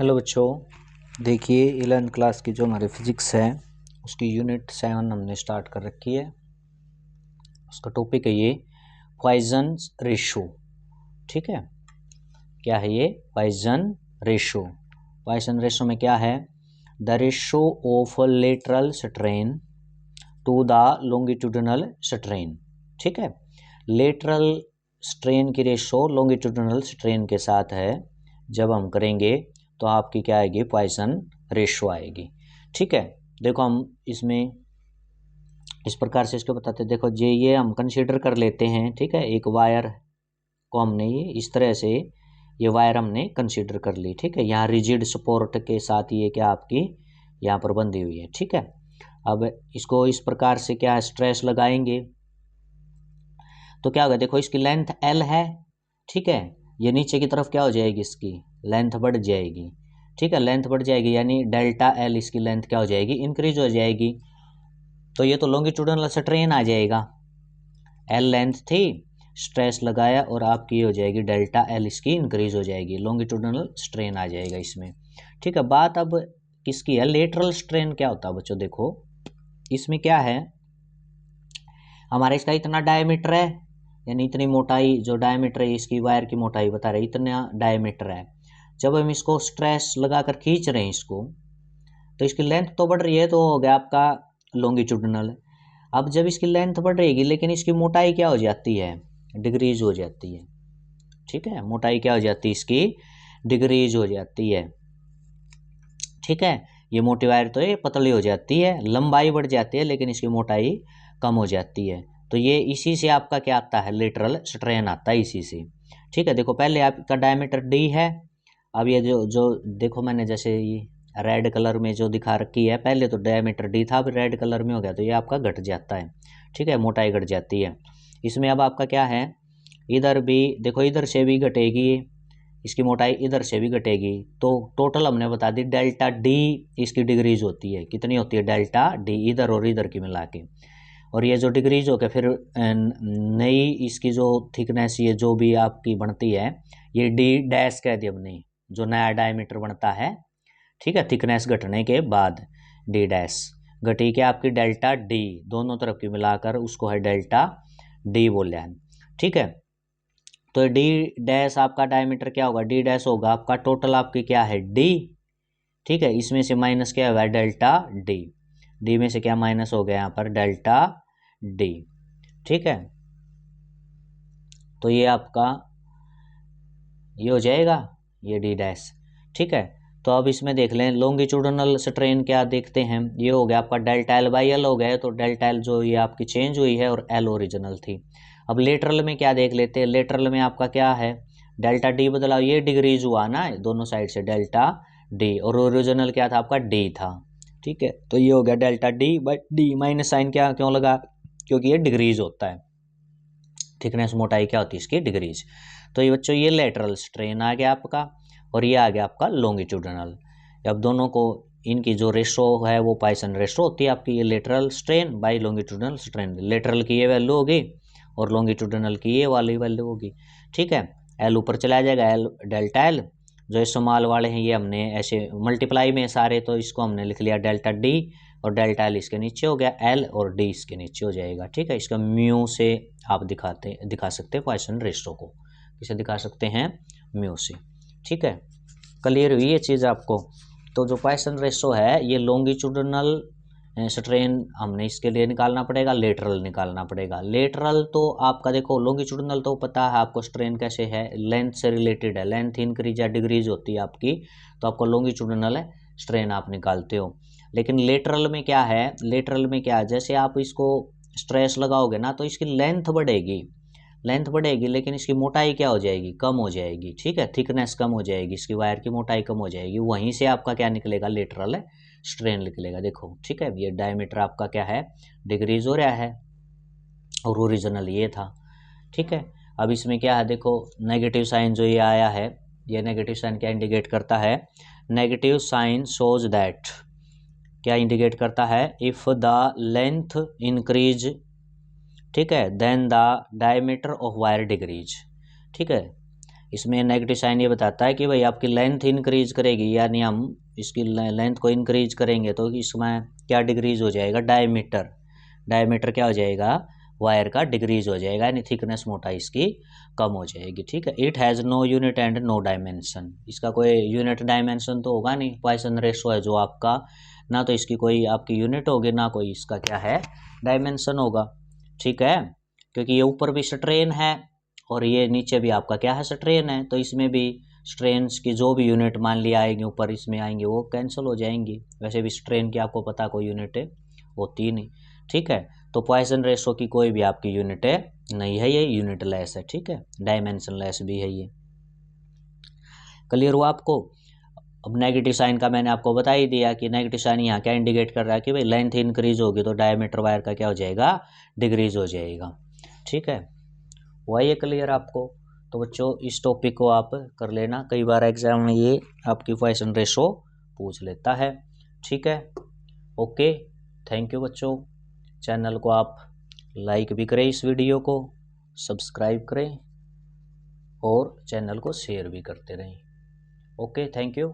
Hello बच्चों, देखिए 11th class की जो हमारी फिजिक्स है उसकी यूनिट 7 हमने स्टार्ट कर रखी है। उसका टॉपिक है ये पॉइजन्स रेशो। ठीक है, क्या है ये पॉइजन रेशो। पॉइजन रेशो में क्या है, the ratio of lateral strain to the longitudinal strain. ठीक है, लेटरल स्ट्रेन की रेशो लॉन्गिट्यूडिनल स्ट्रेन के साथ है। जब हम करेंगे तो आपकी क्या आएगी, पॉइसन रेशो आएगी। ठीक है, देखो हम इसमें इस प्रकार से इसको बताते हैं। देखो ये हम कंसीडर कर लेते हैं। ठीक है, एक वायर को हमने ये इस तरह से ये वायर हमने कंसीडर कर ली। ठीक है, यहाँ रिजिड सपोर्ट के साथ ये क्या आपकी यहाँ पर बंधी हुई है। ठीक है, अब इसको इस प्रकार से क्या स्ट्रेस लगाएंगे तो क्या होगा, देखो इसकी लेंथ L है। ठीक है, ये नीचे की तरफ क्या हो जाएगी, इसकी लेंथ बढ़ जाएगी। ठीक है, लेंथ बढ़ जाएगी यानी डेल्टा L इसकी लेंथ क्या हो जाएगी, इंक्रीज हो जाएगी। तो ये तो लॉन्गिट्यूडिनल स्ट्रेन आ जाएगा। L लेंथ थी, स्ट्रेस लगाया और आपकी ये हो जाएगी डेल्टा L इसकी इंक्रीज हो जाएगी, लॉन्गिट्यूडिनल स्ट्रेन आ जाएगा इसमें। ठीक है, बात अब किसकी है, लेटरल स्ट्रेन क्या होता है बच्चों। देखो इसमें क्या है, हमारे इसका इतना डायमीटर है यानी इतनी मोटाई, जो डायमीटर है इसकी वायर की मोटाई बता रहे इतना डायमीटर है। जब हम इसको स्ट्रेस लगाकर खींच रहे हैं इसको, तो इसकी लेंथ तो बढ़ रही है, तो हो गया आपका लॉन्गिट्यूडिनल। अब जब इसकी लेंथ बढ़ रहेगी लेकिन इसकी मोटाई क्या हो जाती है, डिक्रीज हो जाती है। ठीक है, मोटाई क्या हो जाती है, इसकी डिक्रीज हो जाती है। ठीक है, ये मोटी वायर तो ये पतली हो जाती है, लंबाई बढ़ जाती है लेकिन इसकी मोटाई कम हो जाती है। तो ये इसी से आपका क्या आता है, लेटरल स्ट्रेन आता है इसी से। ठीक है, देखो पहले आपका डायमीटर D है। अब ये जो देखो मैंने जैसे ये रेड कलर में जो दिखा रखी है, पहले तो डायमीटर D था, अब रेड कलर में हो गया तो ये आपका घट जाता है। ठीक है, मोटाई घट जाती है इसमें। अब आपका क्या है, इधर भी देखो, इधर से भी घटेगी इसकी मोटाई, इधर से भी घटेगी। तो टोटल हमने बता दी डेल्टा D इसकी डिक्रीज होती है। कितनी होती है, डेल्टा D, इधर और इधर की मिला के। और ये जो डिक्रीज होकर फिर नई इसकी जो थिकनेस ये जो भी आपकी बनती है, ये D' कह दी हमने, जो नया डायमीटर बनता है। ठीक है, थिकनेस घटने के बाद D' घटी क्या आपकी डेल्टा D, दोनों तरफ की मिलाकर उसको है डेल्टा D बोल रहे हैं। ठीक है, तो D' आपका डायमीटर क्या होगा, D' होगा आपका टोटल आपकी क्या है D। ठीक है, इसमें से माइनस क्या हुआ, डेल्टा D में से क्या माइनस हो गया यहाँ पर डेल्टा D। ठीक है, तो ये आपका ये हो जाएगा ये D'। ठीक है, तो अब इसमें देख लें लॉन्गिट्यूडिनल स्ट्रेन क्या देखते हैं, ये हो गया आपका डेल्टा L/L हो गया। तो डेल्टा L जो ये आपकी चेंज हुई है और L ओरिजिनल थी। अब लेटरल में क्या देख लेते हैं, लेटरल में आपका क्या है, डेल्टा D बदला, ये डिक्रीज हुआ ना दोनों साइड से डेल्टा D, और ओरिजिनल क्या था आपका D था। ठीक है, तो ये हो गया डेल्टा D/D, माइनस साइन क्या क्यों लगा, क्योंकि ये डिक्रीज होता है, थिकनेस मोटाई क्या होती है इसकी डिक्रीज। तो ये बच्चों ये लेटरल स्ट्रेन आ गया आपका, और ये आ गया आपका लॉन्गिट्यूडिनल। अब दोनों को इनकी जो रेशो है वो पॉइसन रेशो होती है आपकी, ये lateral strain by longitudinal strain. Lateral की ये वैल्यू होगी और लॉन्गिट्यूडिनल की ये वाली वैल्यू होगी। ठीक है, L ऊपर चला जाएगा, L डेल्टा L, जो इस्तेमाल वाले हैं ये हमने ऐसे मल्टीप्लाई में सारे, तो इसको हमने लिख लिया डेल्टा D, और डेल्टा L इसके नीचे हो गया, L और D इसके नीचे हो जाएगा। ठीक है, इसका म्यू से आप दिखा सकते हैं पॉइसन रेशो को, किसे दिखा सकते हैं, म्यू से। ठीक है, क्लियर हुई ये चीज़ आपको। तो जो पॉइसन रेशो है ये लॉन्गिट्यूडिनल स्ट्रेन हमने इसके लिए निकालना पड़ेगा, लेटरल निकालना पड़ेगा। लेटरल तो आपका देखो, लॉन्गिट्यूडिनल तो पता है आपको स्ट्रेन कैसे है, लेंथ से रिलेटेड है, लेंथ इंक्रीज या डिक्रीज होती है आपकी, तो आपको लॉन्गिट्यूडिनल स्ट्रेन आप निकालते हो। लेकिन लेटरल में क्या है, लेटरल में क्या है, जैसे आप इसको स्ट्रेस लगाओगे ना तो इसकी लेंथ बढ़ेगी, लेंथ बढ़ेगी लेकिन इसकी मोटाई क्या हो जाएगी, कम हो जाएगी। ठीक है, थिकनेस कम हो जाएगी, इसकी वायर की मोटाई कम हो जाएगी, वहीं से आपका क्या निकलेगा, लेटरल स्ट्रेन निकलेगा। देखो ठीक है, ये डायमीटर आपका क्या है, डिक्रीज हो रहा है, और ओरिजिनल ये था। ठीक है, अब इसमें क्या है, देखो नेगेटिव साइन जो ये आया है, ये नेगेटिव साइन क्या इंडिकेट करता है, नेगेटिव साइन शोज दैट, क्या इंडिकेट करता है, इफ द लेंथ इंक्रीज, ठीक है, then the diameter of wire decrease. ठीक है, इसमें नेगेटिव साइन ये बताता है कि भाई आपकी लेंथ इंक्रीज करेगी, यानी हम इसकी लेंथ को इंक्रीज करेंगे तो इसमें क्या डिक्रीज हो जाएगा, डायमीटर क्या हो जाएगा, वायर का डिक्रीज हो जाएगा, यानी थिकनेस मोटाई इसकी कम हो जाएगी। ठीक है। It has no unit and no dimension, इसका कोई यूनिट डायमेंशन तो होगा नहीं, पॉइसन रेशो है जो आपका, ना तो इसकी कोई आपकी यूनिट होगी ना कोई इसका क्या है डायमेंशन होगा। ठीक है, क्योंकि ये ऊपर भी स्ट्रेन है और ये नीचे भी आपका क्या है स्ट्रेन है, तो इसमें भी स्ट्रेन्स की जो भी यूनिट मान लिया आएंगे ऊपर इसमें आएंगे वो कैंसिल हो जाएंगी। वैसे भी स्ट्रेन की आपको पता कोई यूनिट होती ही नहीं। ठीक है, तो पॉइसन रेशो की कोई भी आपकी यूनिट नहीं है, ये यूनिट लेस है। ठीक है, डायमेंशन लेस भी है ये। क्लियर हुआ आपको। अब नेगेटिव साइन का मैंने आपको बता ही दिया कि नेगेटिव साइन यहाँ क्या इंडिकेट कर रहा है कि भाई लेंथ इंक्रीज होगी तो डायमीटर वायर का क्या हो जाएगा, डिक्रीज हो जाएगा। ठीक है, हुआ ये क्लियर आपको। तो बच्चों इस टॉपिक को आप कर लेना, कई बार एग्जाम में ये आपकी पॉइसन रेशो पूछ लेता है। ठीक है, ओके, थैंक यू बच्चों। चैनल को आप लाइक भी करें, इस वीडियो को सब्सक्राइब करें और चैनल को शेयर भी करते रहें। Okay, thank you.